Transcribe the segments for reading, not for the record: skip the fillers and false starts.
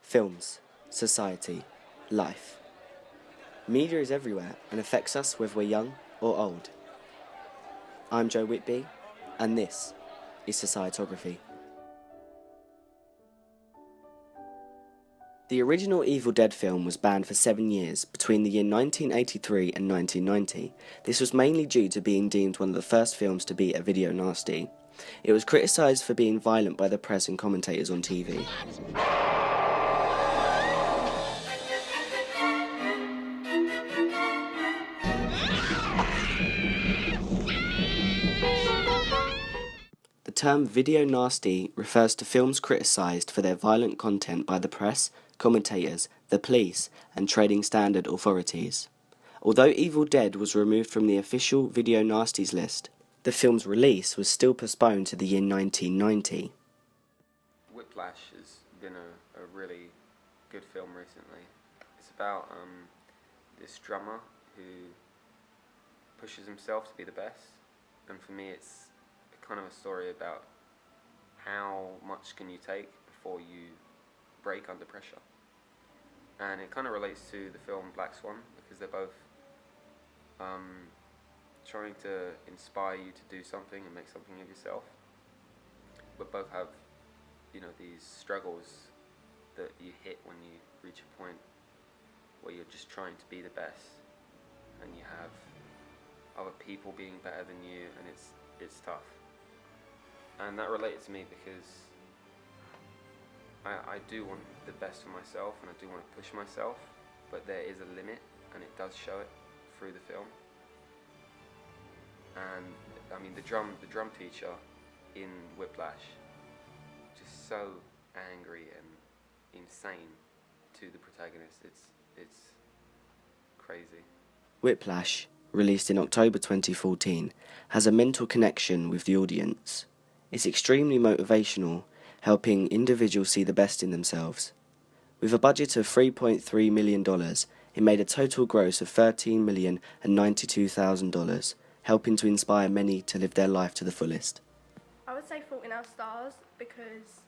Films, society, life. Media is everywhere and affects us whether we're young or old. I'm Joe Whitby, and this is Societography. The original Evil Dead film was banned for 7 years between the year 1983 and 1990. This was mainly due to being deemed one of the first films to be a video nasty. It was criticised for being violent by the press and commentators on TV. The term video nasty refers to films criticised for their violent content by the press, commentators, the police, and trading standard authorities. Although Evil Dead was removed from the official video nasties list, the film's release was still postponed to the year 1990. Whiplash has been a really good film recently. It's about this drummer who pushes himself to be the best, and for me it's kind of a story about how much can you take before you break under pressure. And it kind of relates to the film Black Swan, because they're both trying to inspire you to do something and make something of yourself, but both have, these struggles that you hit when you reach a point where you're just trying to be the best, and you have other people being better than you, and it's tough. And that related to me because I do want the best for myself, and I do want to push myself, but there is a limit, and it does show it through the film. And I mean, the drum teacher in Whiplash, just so angry and insane to the protagonist. It's crazy. Whiplash, released in October 2014, has a mental connection with the audience. It's extremely motivational, helping individuals see the best in themselves. With a budget of $3.3 million, it made a total gross of $13,092,000, helping to inspire many to live their life to the fullest. I would say Fault in Our Stars because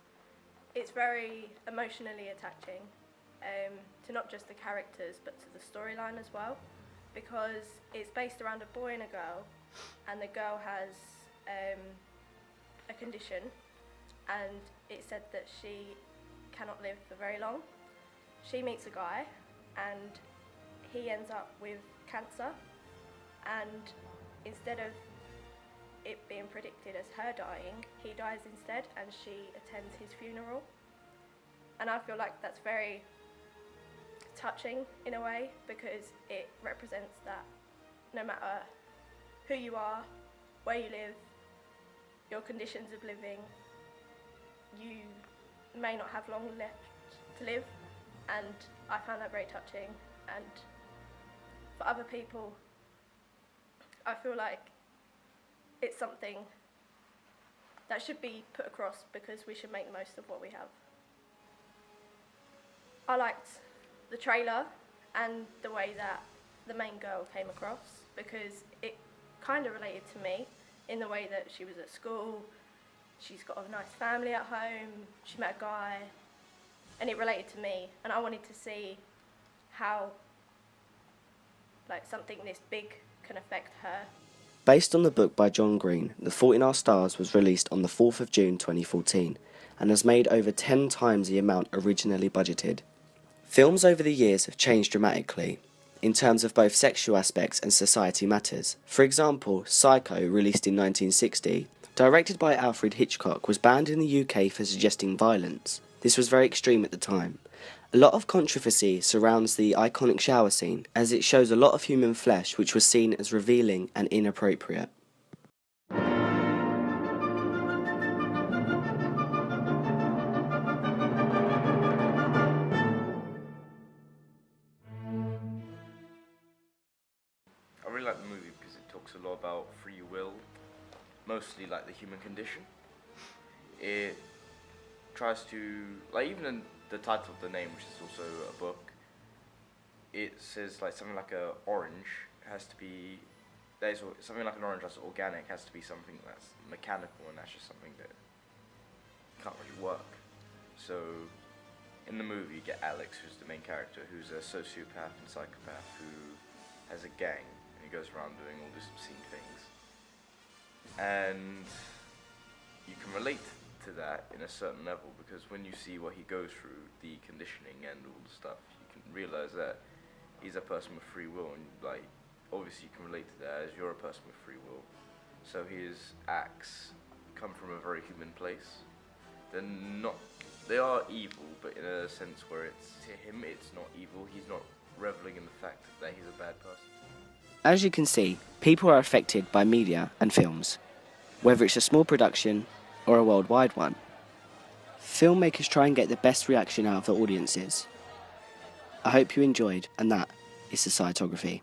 it's very emotionally attaching to not just the characters but to the storyline as well, because it's based around a boy and a girl, and the girl has a condition, and it's said that she cannot live for very long. She meets a guy and he ends up with cancer, and instead of it being predicted as her dying, he dies instead, and she attends his funeral. And I feel like that's very touching in a way, because it represents that no matter who you are, where you live, your conditions of living, you may not have long left to live, and I found that very touching. And for other people, I feel like it's something that should be put across, because we should make the most of what we have. I liked the trailer and the way that the main girl came across, because it kind of related to me in the way that she was at school, she's got a nice family at home, she met a guy, and it related to me, and I wanted to see how something this big can affect her. Based on the book by John Green, The Fault in Our Stars was released on the 4th of June 2014 and has made over 10 times the amount originally budgeted. Films over the years have changed dramatically in terms of both sexual aspects and society matters. For example, Psycho, released in 1960, directed by Alfred Hitchcock, was banned in the UK for suggesting violence. This was very extreme at the time. A lot of controversy surrounds the iconic shower scene, as it shows a lot of human flesh, which was seen as revealing and inappropriate. I really like the movie because it talks a lot about free will, mostly like the human condition. It tries to, even in the title of the name, which is also a book, it says something like a orange has to be, something like an orange that's organic has to be something that's mechanical, and that's just something that can't really work. So in the movie you get Alex, who's the main character, who's a sociopath and psychopath who has a gang, and he goes around doing all these obscene things. And you can relate to that in a certain level, because when you see what he goes through, the conditioning and all the stuff, you can realize that he's a person with free will, and like obviously you can relate to that as you're a person with free will. So his acts come from a very human place. They are evil, but in a sense where to him it's not evil. He's not reveling in the fact that he's a bad person. As you can see, people are affected by media and films, whether it's a small production or a worldwide one. Filmmakers try and get the best reaction out of their audiences. I hope you enjoyed, and that is Societography.